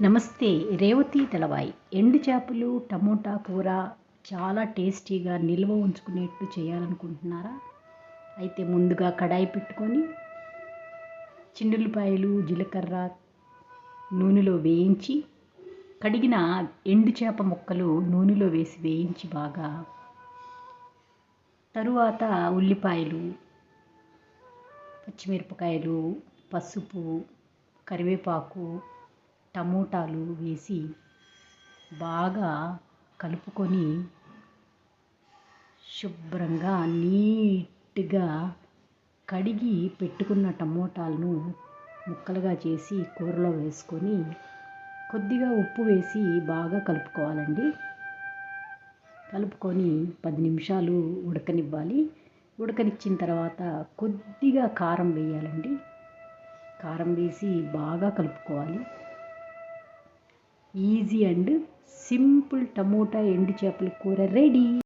నమస్తే. రేవతి దళవాయి. ఎండు చేపలు టమోటా కూర చాలా టేస్టీగా నిల్వ ఉంచుకునేట్టు చేయాలనుకుంటున్నారా? అయితే ముందుగా కడాయి పెట్టుకొని చిన్నుల్లిపాయలు జీలకర్ర నూనెలో వేయించి కడిగిన ఎండు చేప ముక్కలు నూనెలో వేసి వేయించి బాగా తరువాత ఉల్లిపాయలు పచ్చిమిరపకాయలు పసుపు కరివేపాకు టమోటాలు వేసి బాగా కలుపుకొని శుభ్రంగా నీట్గా కడిగి పెట్టుకున్న టమోటాలను ముక్కలుగా చేసి కూరలో వేసుకొని కొద్దిగా ఉప్పు వేసి బాగా కలుపుకోవాలండి. కలుపుకొని 10 నిమిషాలు ఉడకనివ్వాలి. ఉడకనిచ్చిన తర్వాత కొద్దిగా కారం వేయాలండి. కారం వేసి బాగా కలుపుకోవాలి. ఈజీ అండ్ సింపుల్ టమోటా ఎండు చేపల కూర రెడీ.